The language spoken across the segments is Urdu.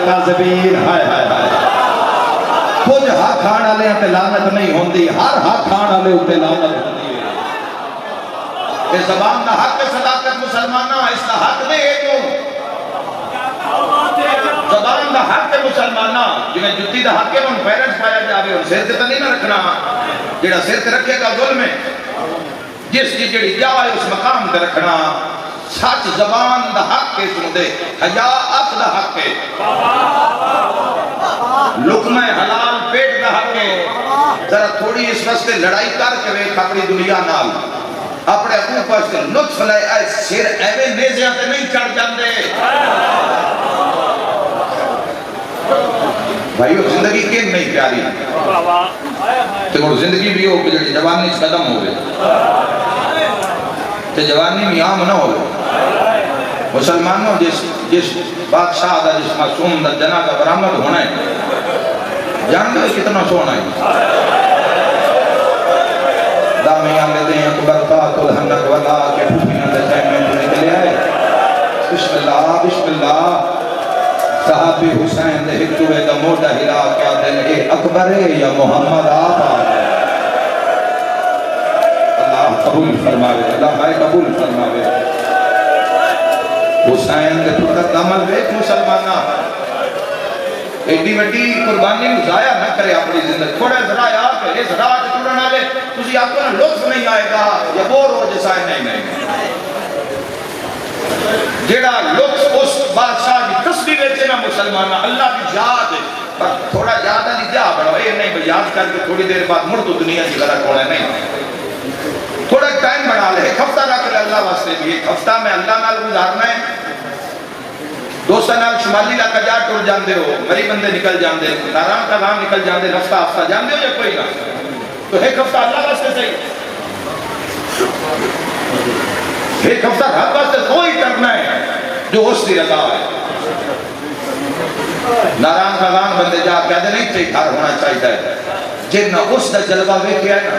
الکاذبین. ہائے ہائے ہائے. کچھ حق کھان والے تے لعنت نہیں ہوندی، ہر حق کھان والے تے لعنت ہوندی ہے. یہ زبان دا حق ہے صداقت مسلمانہ، اس دا حق نہیں ہے کیوں؟ زبان دا حق ہے مسلمانہ، جنہیں جتی دا حق ہے ان پیرنٹس پایا جاوے اور سر تے نہیں نہ رکھنا. جڑا سر تے رکھے گا ظلم ہے، جس کی جڑی جائے اس مقام تے رکھنا. سچ زبان دا حق ہے سن دے، حیا اکھ دا حق ہے، لقمہ حلال پیٹ دا حق ہے. ذرا تھوڑی اس واسطے لڑائی کر کے ویکھ اپنی دنیا نال، اپنے ابو پاس کے لطف لے اے سر ایویں نیزیاں تے نہیں چڑھ جاندے. بھائیو زندگی کن نہیں پیاری تے مڑ زندگی بھی ہو کہ جڑی جوانی اس قدم ہوئے تے جوانی میں عام نہ ہوئے. مسلمانوں جس بادشاہ دا، جس معصوم دا جنازہ برآمد ہونا ہے، جان دے کتنا سونا ہے. دامیاں لے دیں اکبر تاۃ الحنک ولا کے پھوپیاں دے خیمے میں نکلے آئے. بسم اللہ بسم اللہ. صحابی حسین دے ہکتوے دا موڈا ہلا کیا دل اے اکبر یا محمد آپ آئے. اللہ قبول فرماوے، اللہ بھائی قبول فرماوے. حسین دے پتر دامل ویک مسلمانہ ایڈی وڈی قربانی ضائع نہ کرے اپنی زندگی. تھوڑا ذرا آپ ہے اس رات ٹوڑن والے تسی آپ کو لطف نہیں آئے گا یا بور ہو جیسا ہے. نہیں جیڑا لطف اس بادشاہ کی تصویر ہے نا مسلمانہ، اللہ کی یاد ہے. پر تھوڑا یاد نہیں جا بڑھو یہ نہیں یاد کر کے تھوڑی دیر بعد مڑ تو دنیا کی غلط ہونا نہیں. تھوڑا ٹائم بنا لے، ایک ہفتہ رکھ لے اللہ واسطے بھی. ایک ہفتہ میں اللہ نال گزارنا ہے. دوستان نال شمالی علاقہ جا ٹر جاندے ہو، مری بندے نکل جاندے، نارام کا نام نکل جاندے، ہفتہ ہفتہ جاندے ہو یا کوئی نہ، تو ایک ہفتہ اللہ واسطے صحیح، ایک ہفتہ رب واسطے کوئی کرنا ہے جو اس کی رضا ہے. نارام کا نام بندے جا کہتے نہیں تھے گھر ہونا چاہیے جنہ اس دا جلوہ ویکھیا ہے نا،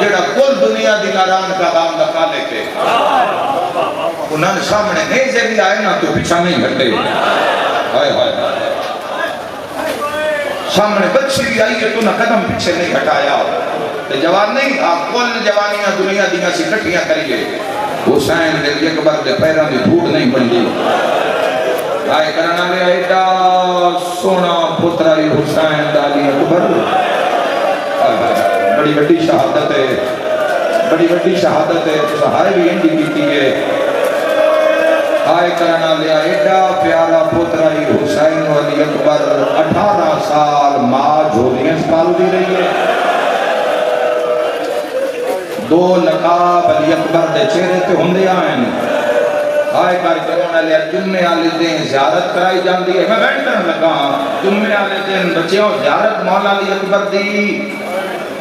جڑا کل دنیا دی نارام کا نام دا خالق ہے. انہوں نے سامنے نہیں سے بھی آئے نا تو پیچھا نہیں ہٹے. ہائے ہائے سامنے بچی بھی آئی ہے تو نہ قدم پیچھے نہیں ہٹایا. تو جوان نہیں آپ کل جوانیاں دنیا دیاں سے کٹیاں کریے. حسین دل اکبر دے پیران دی دھوڑ نہیں بندی. آئے کرنا لے ایڈا سونا پترائی حسین دالی اکبر. بڑی بڑی شہادت ہے، بڑی بڑی شہادت ہے. سہائے بھی انڈی کیتی ہے. آئے کرنا لیا ایڈا پیارا پترائی حسین علی اکبر 18 سال ماں جھولیاں سپال دی رہی ہے. 2 نقاب علی اکبر دے چہرے تے ہوندے آئیں. آئے کر کرنا لیا جمعے آلے دن زیارت کرائی جاندی ہے. میں بیٹھن لگا جمعے آلے دن بچیوں زیارت مولا علی اکبر دی.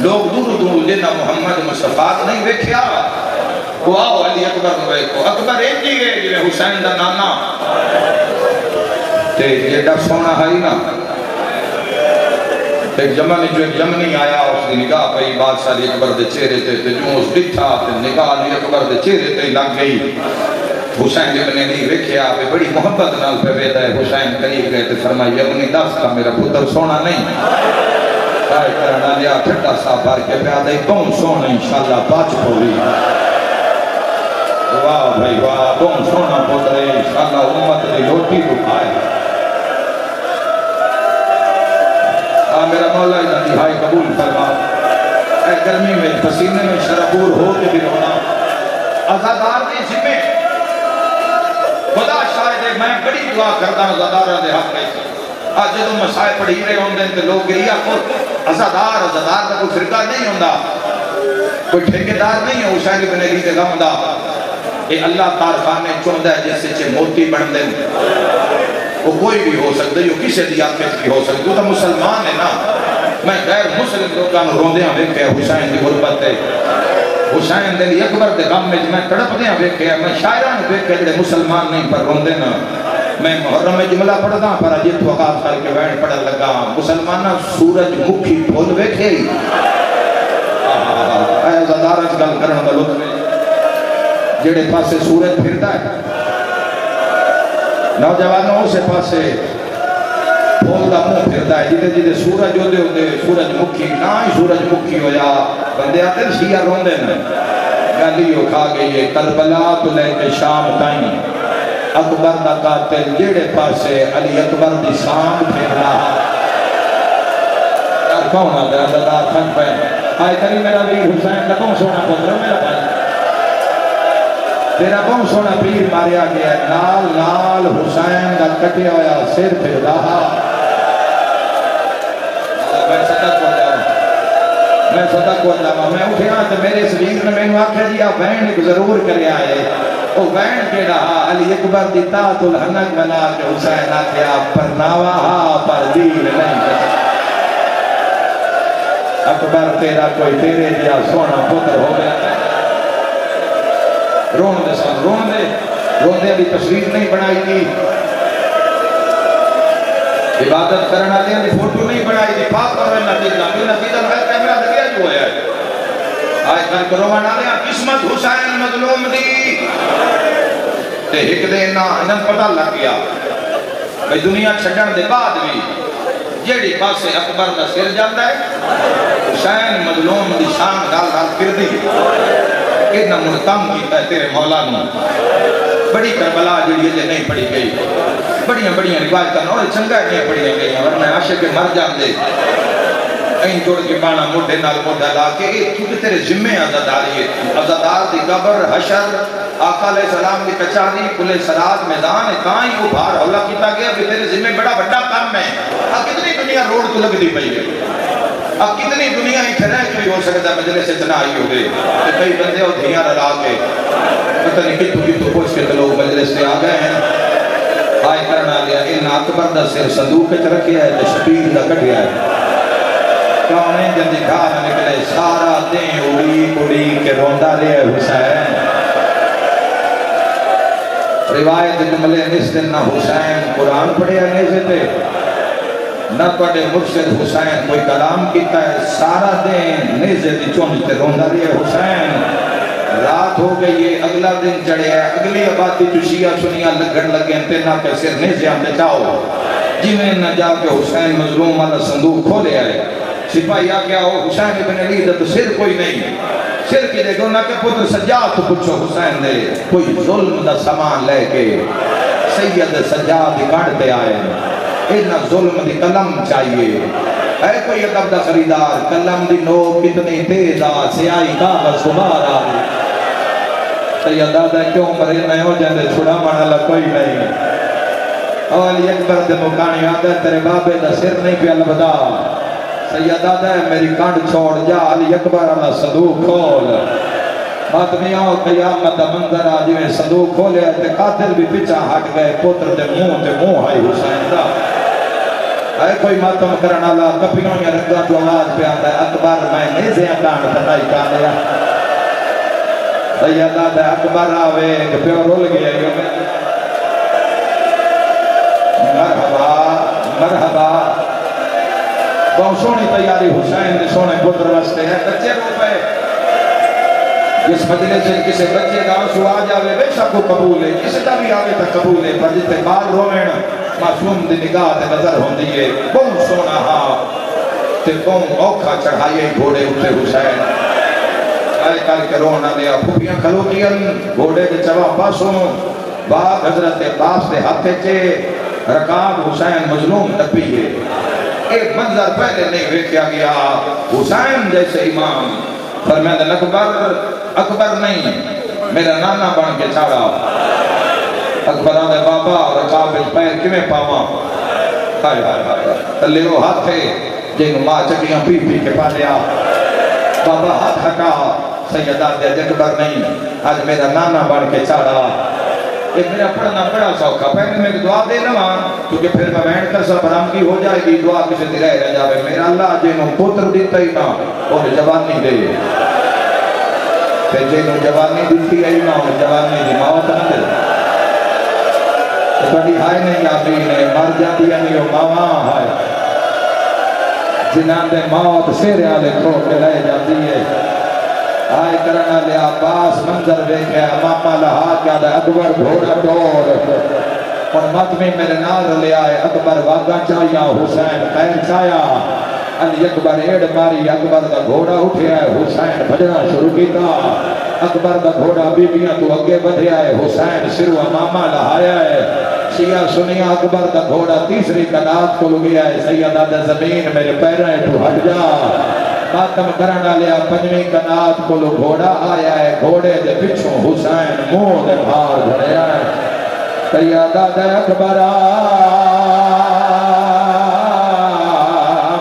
لوگ دور دور جنہ محمد مصطفیٰ نہیں ویکھیا وہ آؤ علی اکبر کو ویکھو. اکبر ایک ہی ہے جنہیں حسین دا نانا تے یہ ڈر سونا ہے نا. ایک جمنی آیا اس کی نگاہ پئی بادشاہ علی اکبر دے چہرے تے جو اس ڈٹھا تے نگاہ علی اکبر دے چہرے تے لگ گئی. حسین ابن نہیں ویکھیا پہ بڑی محبت نال پہ ویدا ہے. حسین قریب گئے تے فرمایا ابن دس کا میرا پتر سونا نہیں. آئے کرنا لیا ٹھٹا سا بھر کے پیادہ بہن سونا انشاءاللہ بچ پوری. واہ بھائی واہ بہن سونا پتر انشاءاللہ امت دی روٹی کو کھائے. میرا مولا انتہائی قبول فرما. اے گرمی میں پسینے میں شرابور ہو کے بھی رونا. عزادار دی ذمہ خدا شاہد ہے میں بڑی دعا کرتا ہوں عزادارہ دے حق میں. آج جدوں مسائل پڑھی رہے ہوں دن تے لوگ گریا کو عزادار دا کوئی فرقہ نہیں ہوندہ، کوئی ٹھیکیدار نہیں ہے حسین ابن علی دے غم دا. اے اللہ کارخانے چوندہ ہے جس سے موتی بن دیں. وہ کوئی بھی ہو سکتا ہے، یہ کسی دی آنکھیں بھی ہو سکتا ہے. تو مسلمان ہے نا. میں غیر مسلم لوگاں روندے ہیں دیکھے حسین دی غربت ہے. حسین علی اکبر دے غم میں میں تڑپ دیاں دیکھے. میں شاعران دیکھے جڑے مسلمان نہیں پر روندے نا. میں محرم میں جملہ پڑھدا پر اجت وقات کر کے بیٹھ پڑھن لگا. مسلمانہ سورج مکھی پھول ویکھے. اے زدارت گل کرن دا لطف جڑے پاسے سورج پھردا ہے نوجوانوں سے پاسے پھول کا منہ پھرتا ہے جیتے جیتے سورج ہوتے ہوتے سورج مکھی نہ ہی سورج مکھی ہویا بندے آتے شیعہ روندے نا گالیوں کھا گئی ہے کربلا تو لے کے شام تائیں اکبر دا قاتل جیڑے پاسے علی اکبر دی سام پھر رہا یار کون آتا ہے اللہ کھن پہ آئے تری میرا ویر حسین کا کون سونا پتر میرا بھائی تیرا کون سونا پیر ماریا گیا نال نال حسین کا کٹیا ہویا سر پھر رہا میں صدق کو جاؤں میں اٹھیا تو میرے سویر نے میں آکھا جی آپ بہن ایک ضرور کرے آئے وہ بہن کے رہا علی اکبر دی طاعت الحنک بنا کے حسین آکھیا پر نواہا پر دیر نہیں کرتا اکبر تیرا کوئی تیرے دیا سونا پتر ہو گیا رون دے سن رون دے ابھی تصویر نہیں بنائی تھی عبادت کرنا دیا دی فوٹو نہیں بنائی تھی پاک کرنے نتیجہ میں کیمرہ لگیا جو ہے آج کل کرو بنا دیا قسمت حسین مظلوم دی تے ایک دن انہاں پتہ لگ گیا بھئی دنیا چھڑن دے بعد بھی جیڑی پاسے اکبر دا سر جاتا ہے حسین مظلوم دی شان ڈال ڈال پھر دی اتنا مرتم کیتا ہے تیرے مولا نے بڑی کربلا جڑی ہے نہیں پڑھی گئی بڑیاں بڑیاں روایتاں اور چنگا نہیں پڑھی گئی ورنہ عاشق مر جاندے این جوڑ کے بانا موڈے نال موڈا لا کے کیونکہ تیرے ذمہ عزاداری ہے عزادار دی قبر حشر آقا علیہ السلام کی کچاری کلے سرات میدان ہے کائیں وہ بھار حولا کیتا گیا کہ تیرے ذمہ بڑا بڑا کام ہے اب کتنی دنیا روڈ تو لگ دی پئی ہے اب کتنی دنیا ہی ٹھہرے کوئی ہو سکتا مجلس اتنا آئی ہو گئے کہ کئی بندے اور دھیاں رلا کے پتہ نہیں کتو پوچھ کے لوگ مجلس سے آ گئے ہیں آئے کرنا لیا ان اکبر دا سر صندوق کے رکھیا ہے شبیر دا کٹیا ہے کونیں جن دکھا نہ نکلے سارا دیں اڑی اڑی کے روندا رہے حسین روایت ملے نس دن نہ حسین قرآن پڑھیا نیزے تے نہ پڑھے مرشد حسین کوئی کلام کیتا ہے سارا دن نیزے دی چونجتے روندا رہے حسین رات ہو گئی ہے اگلا دن چڑھے ہے اگلی آبادی جو شیعہ سنیاں لگن لگے ہیں تینا کے سر نیزیاں پہ چاہو جنہیں نہ جا کے حسین مظلوم والا صندوق کھولے آئے سپاہی آگیا ہو حسین ابن علی تو سر کوئی نہیں سر کی دے گو نہ کہ پتر سجاد تو پوچھو حسین دے کوئی ظلم دا سامان لے کے سید سجاد کاٹتے آئے اتنا ظلم دی قلم چاہیے اے کوئی ادب دا خریدار قلم دی نوک کتنی تیز آ سیاہی کاغذ غبار آ سید دادا کیوں مرے نئے ہو جاندے چھڑا مانا کوئی نہیں اولی اکبر دے مکانی آدھے تیرے بابے دا سر نہیں پہ البدا سید دادا میری کانڈ چھوڑ جا علی اکبر اللہ صندوق کھول آدمیوں قیامت منظر آج میں صندوق کھولے تے قاتل بھی پیچھا ہٹ گئے پوتر دے منہ آئی حسین دا اے کوئی ماتم کرنا اللہ کپیوں یا رگا تو آواز پہ آتا ہے اکبر میں نیزیاں کان پتائی کان لیا سیدہ دے اکبر آوے کہ پیو رول گیا مرحبا مرحبا بہت سونی تیاری حسین دے سونے پتر وستے ہیں بچے رو پہ جس مجلے سے کسے بچے کا آنسو آ جاوے بے شک کو قبول ہے کسی کا بھی آگے تک قبول ہے پر جتے بار روین معصوم دی نگاہ تے نظر ہوں دیئے بہت سونا ہاں تے بہت اوکھا چڑھائیے گھوڑے اٹھے حسین آئے کر کے رونا دیا پھوپیاں کھلو کیاں گھوڑے کے چوا پاسوں باغ حضرت عباس دے ہاتھے چے رکاب حسین مظلوم نبیے ایک منظر پہلے نہیں ویکھیا گیا حسین جیسے امام فرمیدن اکبر نہیں میرا نانا بن کے چھاڑا اکبر آدھے بابا رکاب پیر کمیں پاواں ہائے ہائے ہائے تلے وہ ہاتھ تھے جن ماں چکیاں پی پی کے پا لیا بابا ہاتھ ہٹا سیدہ دے اکبر نہیں آج میرا نانا بن کے چھاڑا ایک میرا پڑھنا بڑا سوکھا پہلے میں دعا دے نہ کیونکہ پھر میں بیٹھ کر سب برامگی ہو جائے گی دعا کسی دی رہ جاوے میرا اللہ جنہوں پوتر دیتا ہی نہ اور جوانی دے پھر جنہوں جوانی دیتی ہے نہ اور جوانی دی موت نہ دے بڑی ہائے نہیں آبی نے مر جاتی ہے نہیں ماما ہائے جنہاں دے موت سیرے آلے کھو کے لے جاتی ہے آئے کرنا لیا عباس منظر دیکھے امامہ لہا کیا دے اکبر گھوڑا ڈور اور مت میں میرے نال لے آئے اکبر واگا چاہیا حسین خیر چاہیا علی اکبر ایڑ ماری اکبر دا گھوڑا اٹھیا ہے حسین بھجنا شروع کیتا اکبر دا گھوڑا بیبیاں تو اگے بڑھیا ہے حسین سرو امامہ لہایا ہے شیعہ سنیا اکبر دا گھوڑا تیسری قنات کو لگیا ہے سیدہ دا زمین میرے پیریں تو ہٹ جا ماتم کرنا لیا پنجویں قنات کو لو گھوڑا آیا ہے گھوڑے دے پچھوں حسین منہ دے بھار دھڑیا ہے سیدہ دا اکبرہ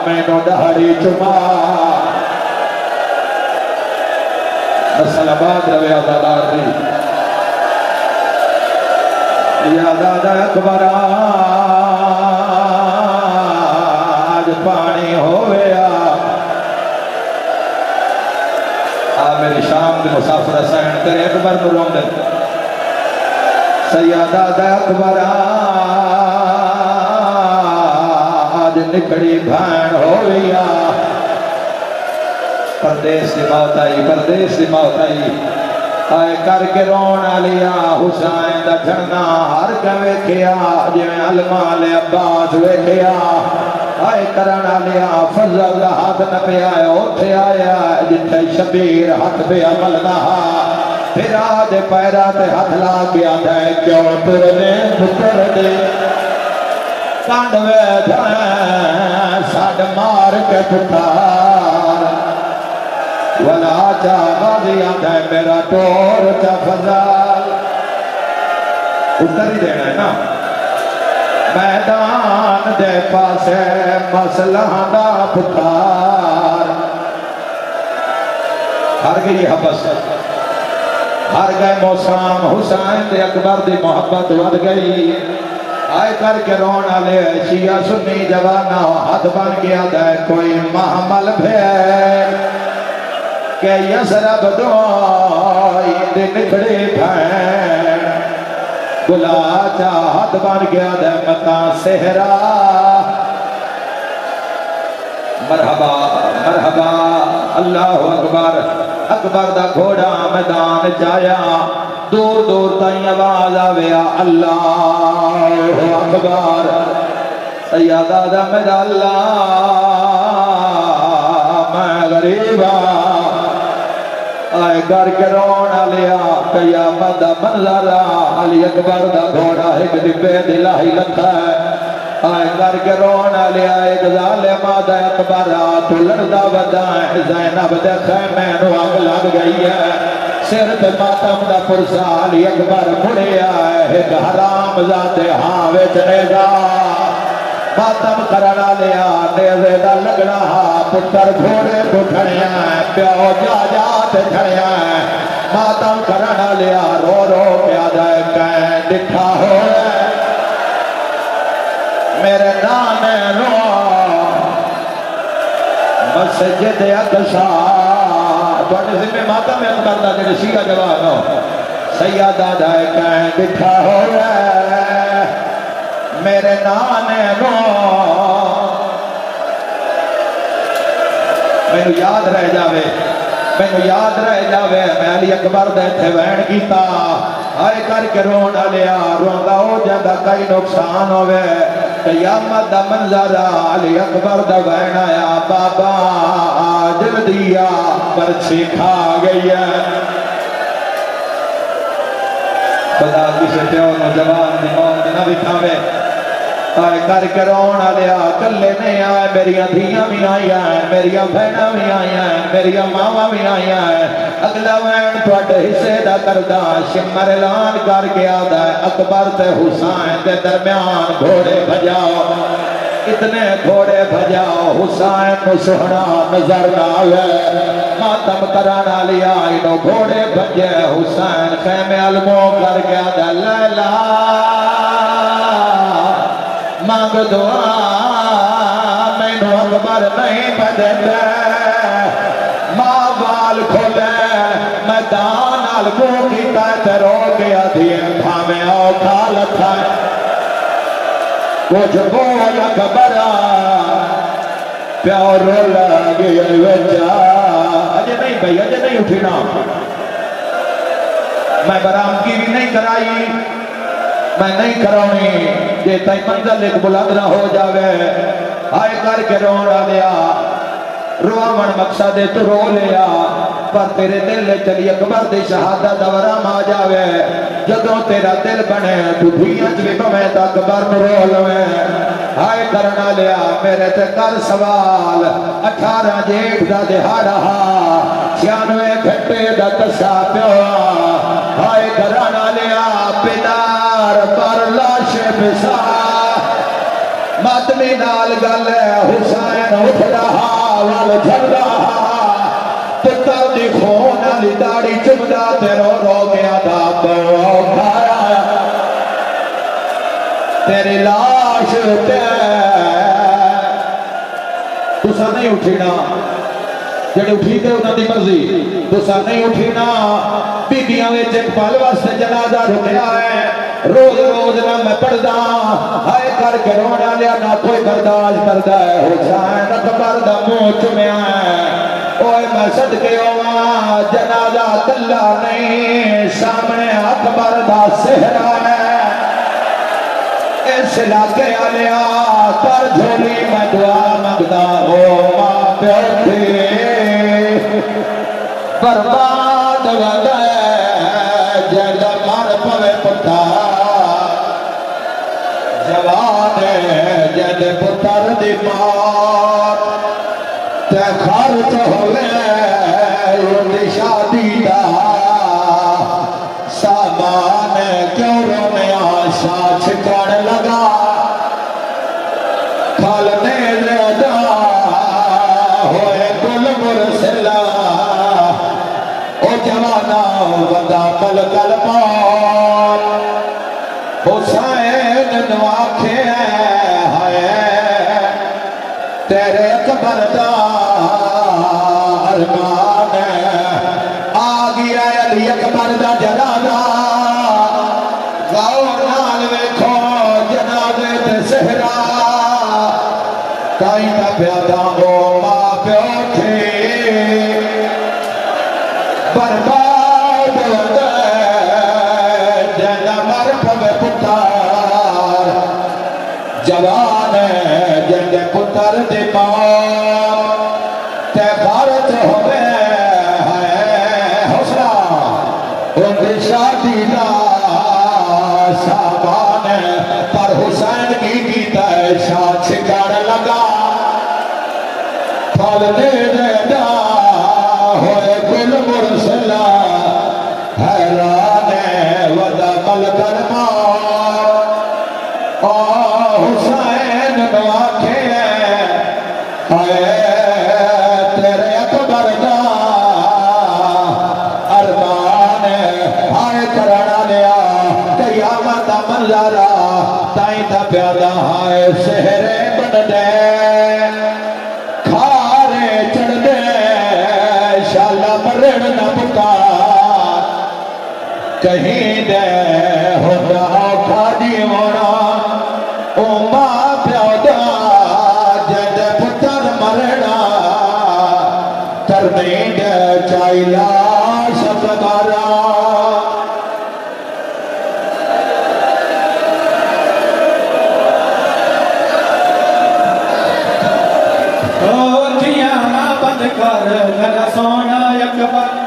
میں نو دہڑی چما نسل آباد روی آزادار دی یا دادا اکبرہ آج پانی ہویا میری شام دے مسافر حسین تیرے اکبر مرون دے سیدہ دا اکبرہ آج نکڑی بھین ہویا پردیس دی موت آئی پردیس دی موت آئی آئے کر کے رونا لیا حسین دا جھڑنا ہر کے ویکھیا جویں علماء عباس ویکھیا آئے کرنا لیا فضل دا ہاتھ نہ پہ آئے اوتھے آیا جتھے شبیر ہاتھ پہ عمل نہ پھر آدھے پیرا تے ہاتھ لا گیا دے کیوں ترنے پتر دے کانڈوے دھائیں ساڑھ مار کے پتار ولا چا غازی آدھے میرا ٹور چا فضل اتر ہی دینا ہے نا میدان دے پاسے مسلح دا پتار ہر گئی حبس ہر گئے موسام حسین دے اکبر دی محبت ود گئی آئے کر کے رونا لے شیعہ سنی جوانا ہاتھ بن گیا دے کوئی محمل پھیر کہ یسرب دعائی دے نکڑے بھین گلا چاہت بن گیا دے مکان سہرا مرحبا مرحبا اللہ اکبر اکبر دا گھوڑا میدان جایا دور دور تائیں آواز آویا اللہ اکبر سیدہ دا میدان اللہ میں غریبا آئے گھر کے رونا لیا قیامت دا منظرہ علی اکبر دا گھوڑا ایک ڈبے دلاہی لکھا ہے آئے گھر کے رونا لیا ایک ظالمہ دا اکبر تو لڑدا ودائیں زینب دے خیمے نو آگ لگ گئی ہے سر تے ماتم دا پرسا علی اکبر مڑیا ہے ایک حرام ذات ہاں وچ نیزا ماتم کرنا لیا نیزے دا لگنا پتر گھوڑے کو کھڑیا ہے پیو جا جا تے کھڑیا ہے ماتم کرنا لیا رو رو پیا جائے کہیں دکھا ہو میرے نانے رو مسجد اقصا تھوڑے ذمہ ماتم اکبر دا جڑے شیعہ جوان ہو سیدہ جائے کہیں دکھا ہو میرے نانے رو میں نو یاد رہ جاوے میں علی اکبر دے تھے وین کیتا آئے کر کے رونا لیا روندا ہو جاندہ کئی نقصان ہوئے قیامت دا منظر علی اکبر دا وین آیا بابا جل دیا پرچھی کھا گئی ہے خدا کسے پیو نوجوان دی موت نہ بکھاوے آئے کر کے رونا لیا کلے نہیں آئے میریاں دھیاں بھی آئی ہیں میریاں بہنہ بھی آئی ہیں میریاں ماما بھی آئی ہیں اگلا وین توڑ حصے دا کردہ شمر اعلان کر کے آدھا ہے اکبر تے حسین دے درمیان گھوڑے بھجاؤ اتنے گھوڑے بھجاؤ حسین کو سہنا نظر نہ آوے ماتم کرانا لیا انہوں گھوڑے بھجے حسین خیمے علموں کر کے آدھا لیلا مانگ دعا میں نو اکبر نہیں بدلے ماں بال کھولے میدان علموں کی تیت رو گیا دھیے بھامے آؤ کھالت ہے کچھ بول اکبر پیار لگے وجہ اجے نہیں بھئی اجے نہیں اٹھنا میں برام کی بھی نہیں کرائی میں نہیں کرونی کہ تئی منزل ایک بلند نہ ہو جاوے ہائے کر کے رونا لیا روامن مقصد تو رو لیا پر تیرے دل لے چلی اکبر دی شہادت دورام آ جاوے جدوں تیرا دل بنے تو دھیاں چلی بمیں تا اکبر نو رو لوے ہائے کرنا لیا میرے تے کر سوال 18 جیٹھ دا دہاڑا 96 گھنٹے دا تسا پیو ہائے کرنا لیا پیدار پر لاش بسا ماتمی نال گل حسین اٹھ رہا وال جھڑ رہا پتر دی خون علی داڑی چمدا تے رو رو گیا دا پو کھایا تیری لاش تے تسا نہیں اٹھینا جڑے اٹھی تے انہاں دی مرضی تسا نہیں اٹھینا بیبیاں وچ ایک پل واسطے جنازہ رکیا ہے روز روز نہ میں پڑھدا ہائے کر کے رونا لیا نہ کوئی برداشت کردا ہے حسین اکبر دا منہ چومیا ہے اوئے میں صدقے ہوواں جنازہ کلا نہیں سامنے اکبر دا صحرا ہے اس علاقے آلیا کر جھولی میں دعا مانگدا ہو ماں پیو تھی برباد ہو گئے جد مر پوے پتر جوان جد پتر دی موت تے خرچ ہوئے ان شادی دا سامان کیوں رومیا ساچ کر لگا کھالنے لگا ہوئے گل مرسلہ او جوانا ودا ملکل پار حسین نواکھے ہے تیرے اکبر دا ارمان آگیا علی اکبر دا جنازہ غور نال ویکھو جنازے تے صحرا تائیں دا پیادا ہو ماں پیو تھے برباد ہو گئے جد مر پوے پتر جوان جد پتر دی ماں تے خرچ ہوئے حوصلہ ان شادی دا سامان پر حسین کی کیتا ہے شاہ چھکڑ لگا پھل دے دے دا ہوئے گل مرسلہ حیران ودا ملکن مار حسین نواکھے ہائے تیرے اکبر دا ارمان ہائے کرنا لیا قیامت منظرہ تائیں دا پیادا ہائے سہرے بن دے کھارے چڑھ دے شالا مرن نہ پکار کہیں دے ہوتا آکھا دیوانا او ماں پیادا جد پتر مرنا ترمین دے چائلہ شفقارا کر میرا سونا اکبر